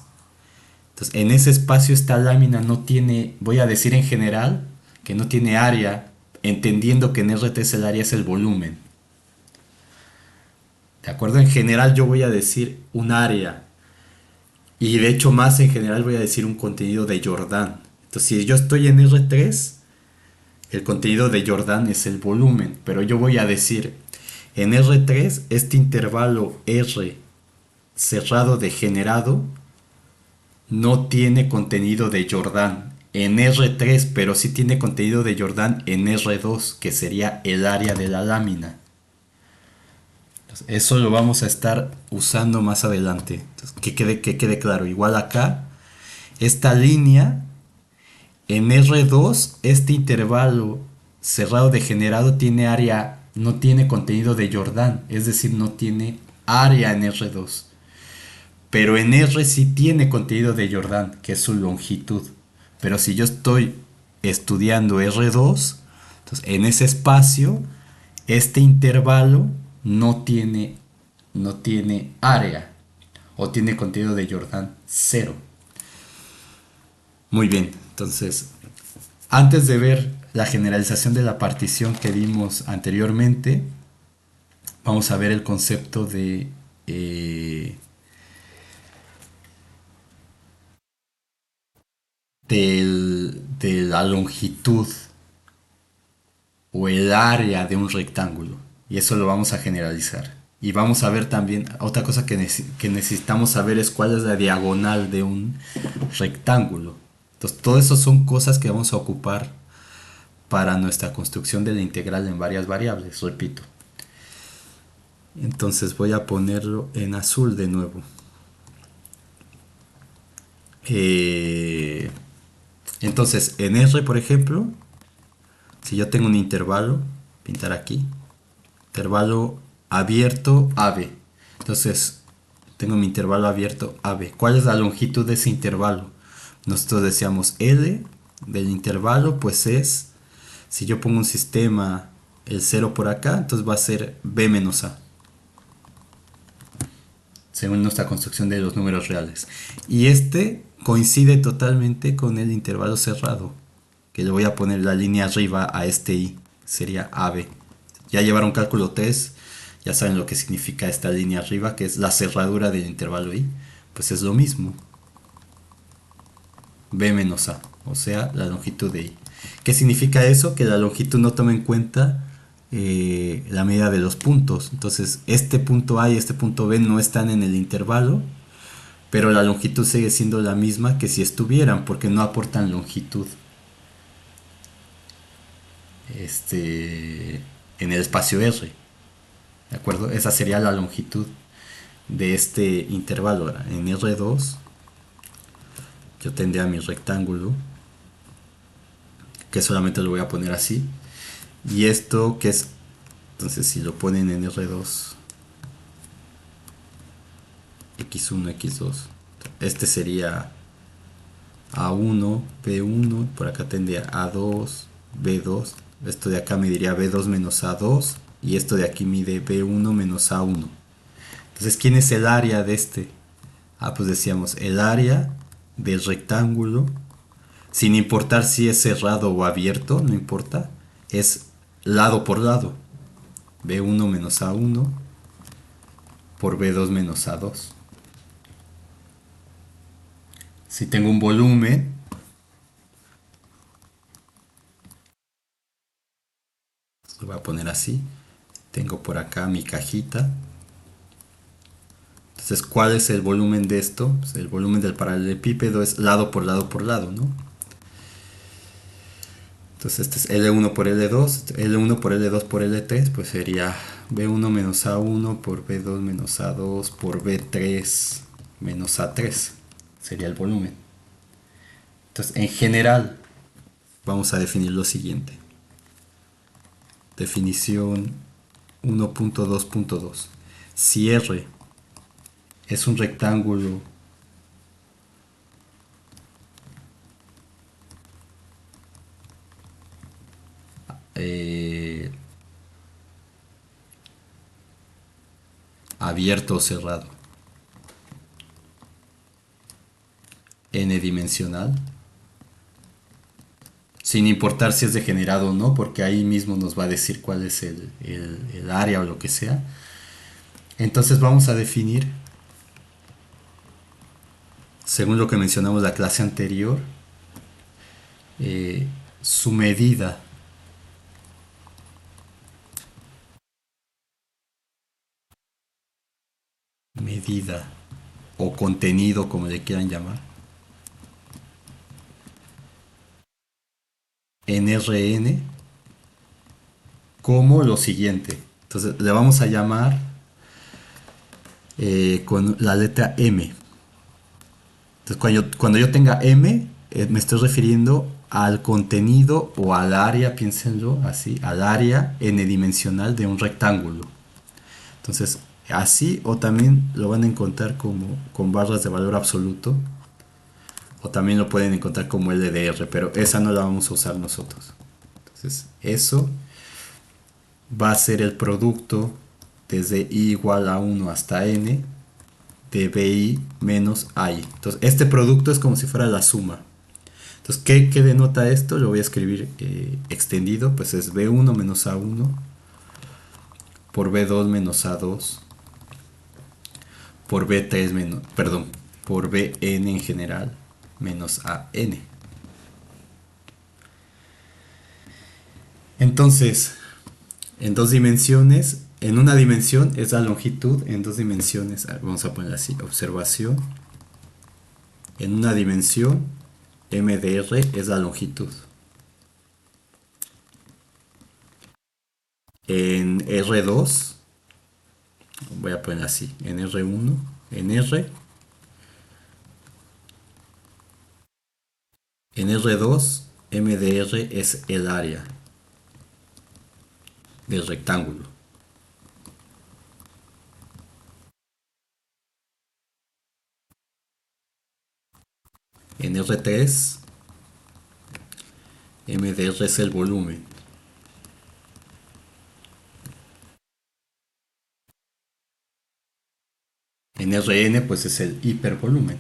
entonces en ese espacio esta lámina no tiene, voy a decir en general, que no tiene área, entendiendo que en R3 el área es el volumen. ¿De acuerdo? En general yo voy a decir un área. Y de hecho más en general voy a decir un contenido de Jordan. Entonces si yo estoy en R3, el contenido de Jordan es el volumen. Pero yo voy a decir en R3 este intervalo R cerrado degenerado no tiene contenido de Jordan en R3, pero sí tiene contenido de Jordan en R2, que sería el área de la lámina. Entonces, eso lo vamos a estar usando más adelante. Entonces, que quede claro. Igual acá, esta línea en R2, este intervalo cerrado degenerado tiene área, no tiene contenido de Jordan, es decir, no tiene área en R2. Pero en R sí tiene contenido de Jordan, que es su longitud. Pero si yo estoy estudiando R2, entonces en ese espacio, este intervalo no tiene área. O tiene contenido de Jordan cero. Muy bien, entonces, antes de ver la generalización de la partición que vimos anteriormente, vamos a ver el concepto de la longitud o el área de un rectángulo. Y eso lo vamos a generalizar. Y vamos a ver también, otra cosa que necesitamos saber es cuál es la diagonal de un rectángulo. Entonces, todo eso son cosas que vamos a ocupar para nuestra construcción de la integral en varias variables, repito. Entonces voy a ponerlo en azul de nuevo. Entonces, en R, por ejemplo, si yo tengo un intervalo, pintar aquí, intervalo abierto AB. Entonces, tengo mi intervalo abierto AB. ¿Cuál es la longitud de ese intervalo? Nosotros decíamos L del intervalo, pues es, si yo pongo un sistema, el 0 por acá, entonces va a ser B menos A, según nuestra construcción de los números reales. Y este coincide totalmente con el intervalo cerrado, que le voy a poner la línea arriba a este I, sería AB. Ya llevaron cálculo 3, ya saben lo que significa esta línea arriba, que es la cerradura del intervalo I, pues es lo mismo. B menos A, o sea, la longitud de I. ¿Qué significa eso? Que la longitud no toma en cuenta la medida de los puntos. Entonces, este punto A y este punto B no están en el intervalo, pero la longitud sigue siendo la misma que si estuvieran, porque no aportan longitud en el espacio R. ¿De acuerdo? Esa sería la longitud de este intervalo. En R2 yo tendría mi rectángulo, que solamente lo voy a poner así. Y esto que es, entonces si lo ponen en R2, X1, X2, este sería A1, B1, por acá tendría A2, B2, esto de acá me diría B2 menos A2, y esto de aquí mide B1 menos A1. Entonces, ¿quién es el área de este? Pues decíamos, el área del rectángulo, sin importar si es cerrado o abierto, no importa, es lado por lado. B1 menos A1 por B2 menos A2. Si tengo un volumen, lo voy a poner así. Tengo por acá mi cajita. Entonces, ¿cuál es el volumen de esto? Pues el volumen del paralelepípedo es lado por lado por lado, ¿no? Entonces este es L1 por L2, L1 por L2 por L3, pues sería B1 menos A1 por B2 menos A2 por B3 menos A3. Sería el volumen. Entonces, en general, vamos a definir lo siguiente. Definición 1.2.2. Si R es un rectángulo eh, abierto o cerrado, n-dimensional, sin importar si es degenerado o no, porque ahí mismo nos va a decir cuál es el área o lo que sea. Entonces vamos a definir, según lo que mencionamos la clase anterior, su medida o contenido, como le quieran llamar, en Rn, como lo siguiente. Entonces le vamos a llamar con la letra M. Entonces cuando yo tenga M, me estoy refiriendo al contenido o al área, piénsenlo así, al área n-dimensional de un rectángulo. Entonces, así, o también lo van a encontrar como con barras de valor absoluto, o también lo pueden encontrar como LDR, pero esa no la vamos a usar nosotros. Entonces, eso va a ser el producto desde i igual a 1 hasta n de bi menos ai. Entonces, este producto es como si fuera la suma. Entonces, ¿qué denota esto? Lo voy a escribir extendido, pues es b1 menos a1 por b2 menos a2 por b3 menos, perdón, por bn en general menos an. Entonces, en dos dimensiones, en una dimensión es la longitud, en dos dimensiones, vamos a poner así, observación, en una dimensión m de r es la longitud. En R2, voy a poner así, en R1, en R2, m de r es el área del rectángulo. En R3, m de r es el volumen. En Rn pues es el hipervolumen.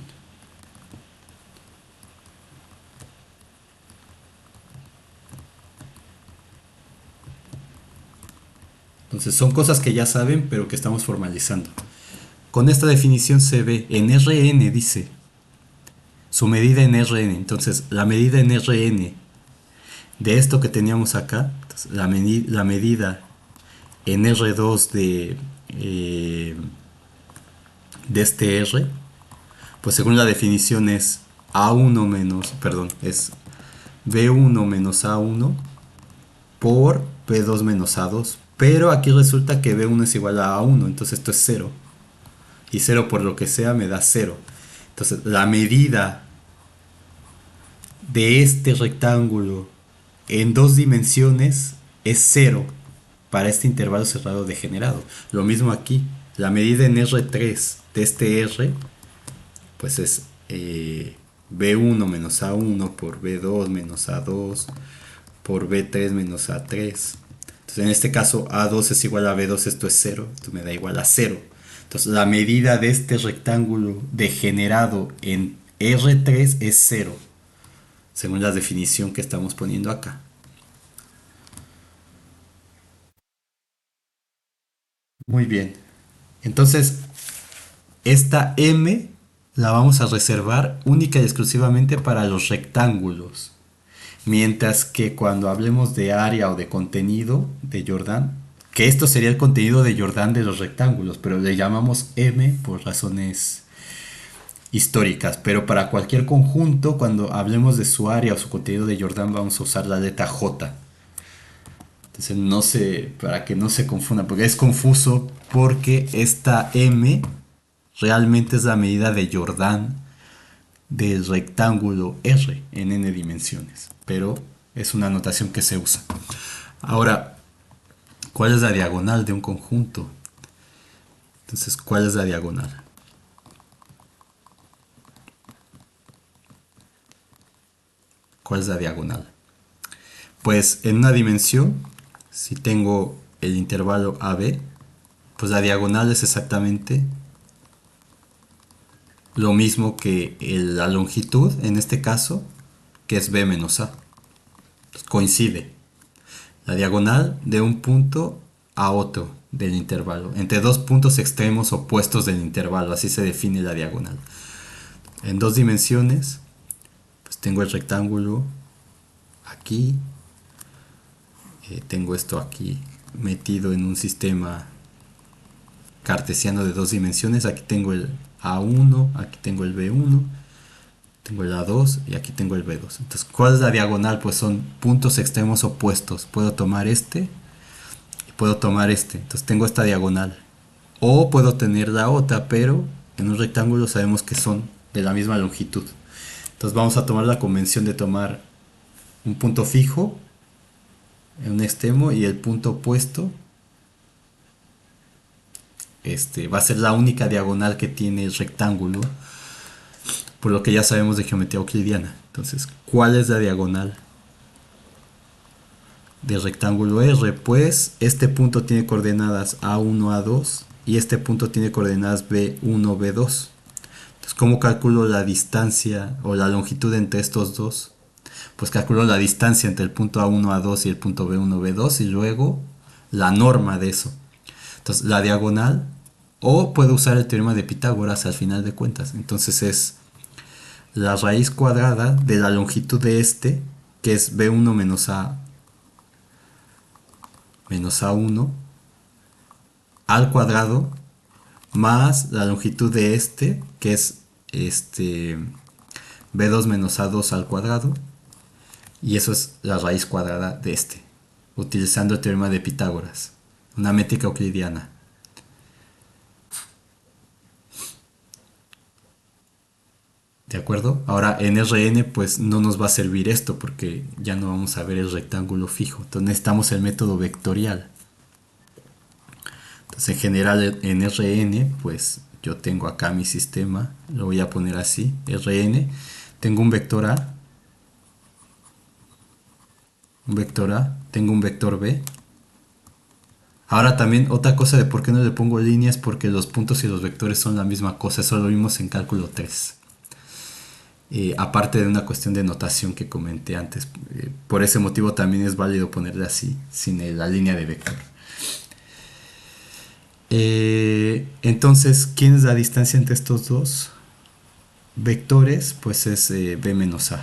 Entonces son cosas que ya saben pero que estamos formalizando. Con esta definición se ve en Rn, dice, su medida en Rn. Entonces la medida en Rn de esto que teníamos acá, la medida en R2 de este R, pues según la definición es A1 menos, perdón, es B1 menos A1 por B2 menos A2. Pero aquí resulta que B1 es igual a A1, entonces esto es 0. Y 0 por lo que sea me da 0. Entonces la medida de este rectángulo en dos dimensiones es 0 para este intervalo cerrado degenerado. Lo mismo aquí, la medida en R3 de este R pues es B1 menos A1 por B2 menos A2 por B3 menos A3. Entonces en este caso A2 es igual a B2, esto es 0, esto me da igual a 0. Entonces la medida de este rectángulo degenerado en R3 es 0, según la definición que estamos poniendo acá. Muy bien. Entonces, esta M la vamos a reservar única y exclusivamente para los rectángulos. Mientras que cuando hablemos de área o de contenido de Jordan, que esto sería el contenido de Jordan de los rectángulos, pero le llamamos M por razones históricas. Pero para cualquier conjunto, cuando hablemos de su área o su contenido de Jordan, vamos a usar la letra J. Entonces no sé, para que no se confunda, porque es confuso, porque esta M realmente es la medida de Jordan del rectángulo R en n dimensiones, pero es una notación que se usa. Ahora, ¿Cuál es la diagonal de un conjunto? Entonces, ¿cuál es la diagonal? ¿Cuál es la diagonal? Pues en una dimensión, si tengo el intervalo AB, pues la diagonal es exactamente lo mismo que la longitud, en este caso, que es B menos A. Entonces, coincide. La diagonal de un punto a otro del intervalo, entre dos puntos extremos opuestos del intervalo, así se define la diagonal. En dos dimensiones, pues tengo el rectángulo aquí, tengo esto aquí metido en un sistema cartesiano de dos dimensiones. Aquí tengo el A1, aquí tengo el B1, tengo el A2 y aquí tengo el B2. Entonces, ¿cuál es la diagonal? Pues son puntos extremos opuestos. Puedo tomar este y puedo tomar este. Entonces tengo esta diagonal. O puedo tener la otra, pero en un rectángulo sabemos que son de la misma longitud. Entonces vamos a tomar la convención de tomar un punto fijo en un extremo y el punto opuesto va a ser la única diagonal que tiene el rectángulo, por lo que ya sabemos de geometría euclidiana. Entonces, ¿cuál es la diagonal del rectángulo R? Pues este punto tiene coordenadas A1, A2 y este punto tiene coordenadas B1, B2. Entonces, ¿cómo calculo la distancia o la longitud entre estos dos? Pues calculo la distancia entre el punto A1, A2 y el punto B1, B2 y luego la norma de eso. Entonces, la diagonal, o puedo usar el teorema de Pitágoras al final de cuentas. Entonces es la raíz cuadrada de la longitud de este, que es B1 menos A1 al cuadrado, más la longitud de este, que es B2 menos A2 al cuadrado, y eso es la raíz cuadrada de este, utilizando el teorema de Pitágoras, una métrica euclidiana. ¿De acuerdo? Ahora en Rn pues no nos va a servir esto porque ya no vamos a ver el rectángulo fijo. Entonces necesitamos el método vectorial. Entonces en general en Rn pues yo tengo acá mi sistema. Lo voy a poner así. Rn. Tengo un vector A. Un vector A. Tengo un vector B. Ahora también otra cosa de por qué no le pongo líneas, porque los puntos y los vectores son la misma cosa. Eso lo vimos en cálculo 3. Aparte de una cuestión de notación que comenté antes. Por ese motivo también es válido ponerle así, sin la línea de vector. Entonces, ¿quién es la distancia entre estos dos vectores? Pues es B menos A.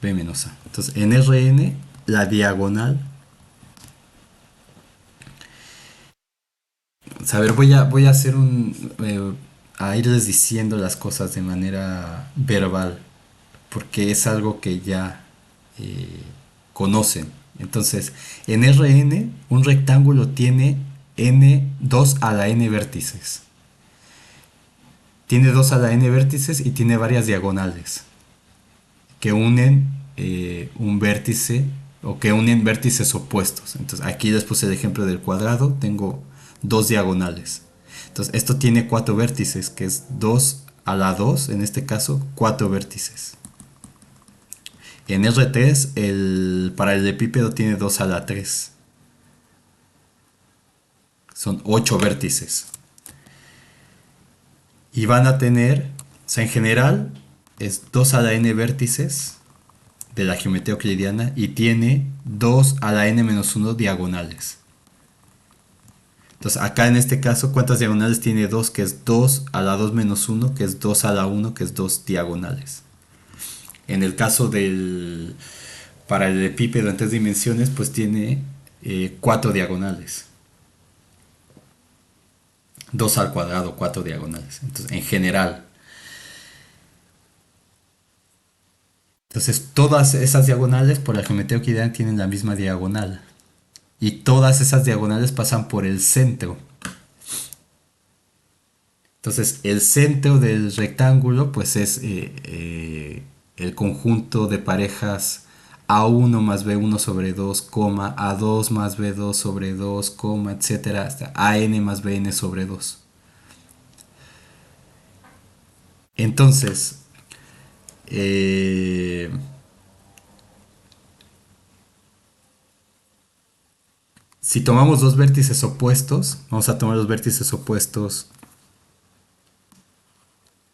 B menos A. Entonces, en Rn, la diagonal. A ver, voy a hacer a irles diciendo las cosas de manera verbal, porque es algo que ya conocen. Entonces, en Rn, un rectángulo tiene 2 a la n vértices. Tiene 2 a la n vértices y tiene varias diagonales que unen un vértice o que unen vértices opuestos. Entonces, aquí les puse el ejemplo del cuadrado, tengo dos diagonales. Entonces, esto tiene 4 vértices, que es 2 a la 2, en este caso, 4 vértices. En R3, para el epípedo tiene 2 a la 3. Son 8 vértices. Y van a tener, o sea, en general, es 2 a la n vértices de la geometría euclidiana y tiene 2 a la n menos 1 diagonales. Entonces, acá en este caso, ¿cuántas diagonales tiene 2? Que es 2 a la 2 menos 1, que es 2 a la 1, que es 2 diagonales. En el caso para el epípedo en 3 dimensiones, pues tiene 4 diagonales. 2 al cuadrado, 4 diagonales. Entonces, en general. Entonces, todas esas diagonales por la geometría euclidiana tienen la misma diagonal. Y todas esas diagonales pasan por el centro. Entonces, el centro del rectángulo, pues es el conjunto de parejas A1 más B1 sobre 2, coma, A2 más B2 sobre 2, coma, etcétera, hasta AN más BN sobre 2. Entonces, eh, si tomamos dos vértices opuestos, vamos a tomar los vértices opuestos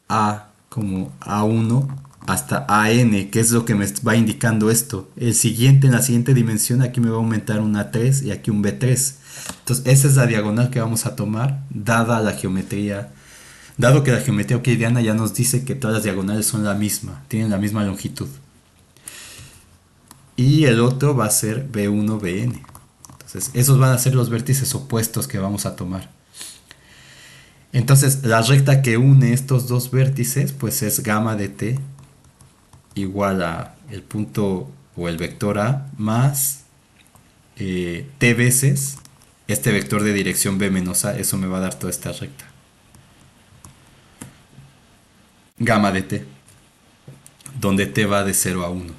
A como A1 hasta AN, que es lo que me va indicando esto. El siguiente, en la siguiente dimensión, aquí me va a aumentar un A3 y aquí un B3. Entonces, esa es la diagonal que vamos a tomar, dada la geometría. Dado que la geometría euclidiana ya nos dice que todas las diagonales son la misma, tienen la misma longitud. Y el otro va a ser B1, Bn. Entonces, esos van a ser los vértices opuestos que vamos a tomar. Entonces, la recta que une estos dos vértices, pues es gamma de t igual a el punto o el vector A más t veces este vector de dirección B menos A. Eso me va a dar toda esta recta. Gamma de t, donde t va de 0 a 1.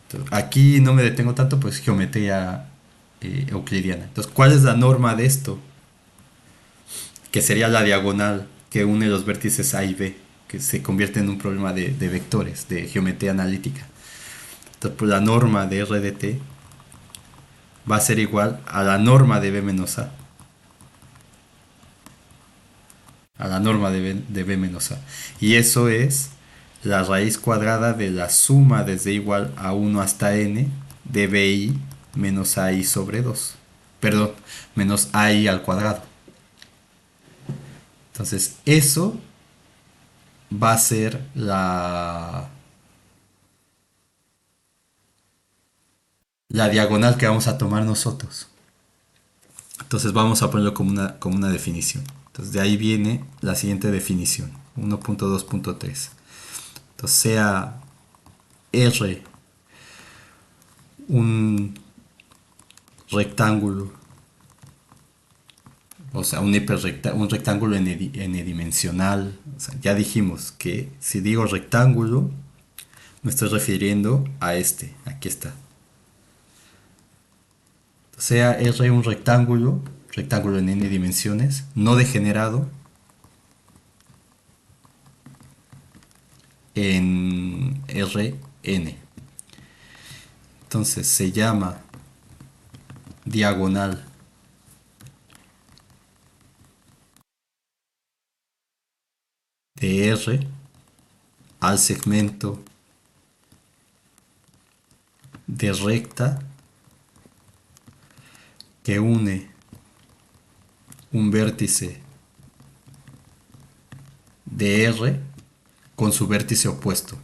Entonces, aquí no me detengo tanto, pues geometría euclidiana. Entonces, ¿cuál es la norma de esto? Que sería la diagonal que une los vértices A y B, que se convierte en un problema de vectores, de geometría analítica. Entonces, pues, la norma de R de t va a ser igual a la norma de B menos a la norma de B menos A. Y eso es la raíz cuadrada de la suma desde igual a 1 hasta n de BI menos AI sobre 2. Perdón, menos AI al cuadrado. Entonces, eso va a ser la diagonal que vamos a tomar nosotros. Entonces vamos a ponerlo como una definición. Entonces de ahí viene la siguiente definición, 1.2.3. Entonces sea R un rectángulo, o sea, un rectángulo n-dimensional. O sea, ya dijimos que si digo rectángulo, me estoy refiriendo a este, aquí está. Sea R un rectángulo en n dimensiones, no degenerado en Rn. Entonces se llama diagonal de R al segmento de recta que une un vértice de R con su vértice opuesto.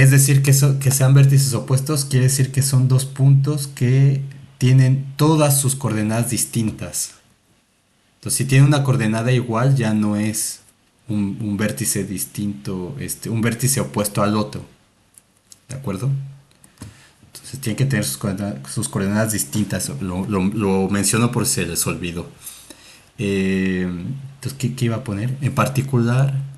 Es decir, que sean vértices opuestos quiere decir que son dos puntos que tienen todas sus coordenadas distintas. Entonces, si tiene una coordenada igual, ya no es un vértice distinto, un vértice opuesto al otro. ¿De acuerdo? Entonces, tienen que tener sus coordenadas distintas. Lo menciono por si se les olvidó. Entonces, ¿qué iba a poner? En particular,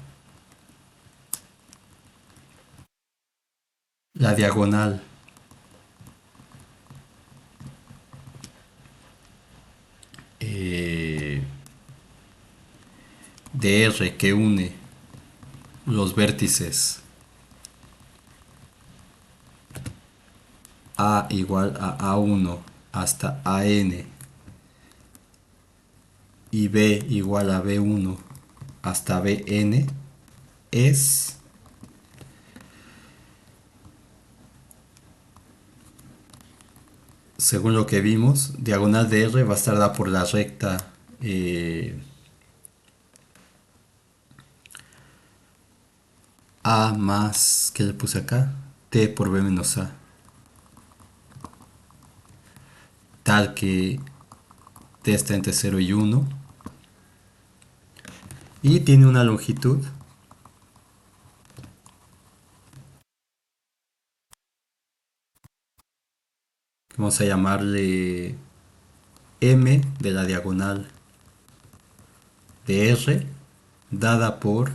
la diagonal eh, de R que une los vértices A igual a A1 hasta AN y B igual a B1 hasta Bn es según lo que vimos, diagonal de R va a estar dada por la recta A más, ¿qué le puse acá? T por B menos A. Tal que T está entre 0 y 1. Y tiene una longitud vamos a llamarle m de la diagonal de R dada por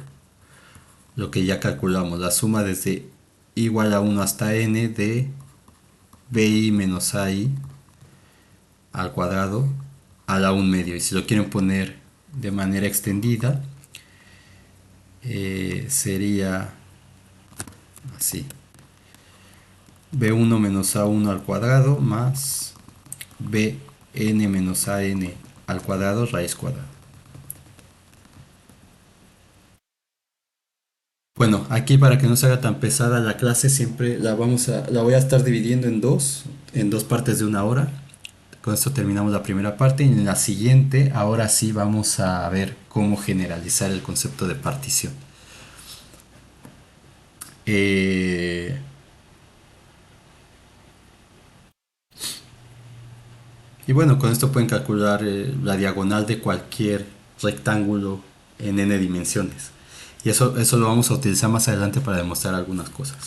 lo que ya calculamos, la suma desde igual a 1 hasta n de bi menos ai al cuadrado a la 1 medio. Y si lo quieren poner de manera extendida, sería así: b1 menos a1 al cuadrado más bn menos an al cuadrado raíz cuadrada. Bueno, aquí para que no se haga tan pesada la clase, siempre la voy a estar dividiendo en dos partes de 1 hora. Con esto terminamos la primera parte y en la siguiente, ahora sí vamos a ver cómo generalizar el concepto de partición. Y bueno, con esto pueden calcular la diagonal de cualquier rectángulo en n dimensiones. Y eso lo vamos a utilizar más adelante para demostrar algunas cosas.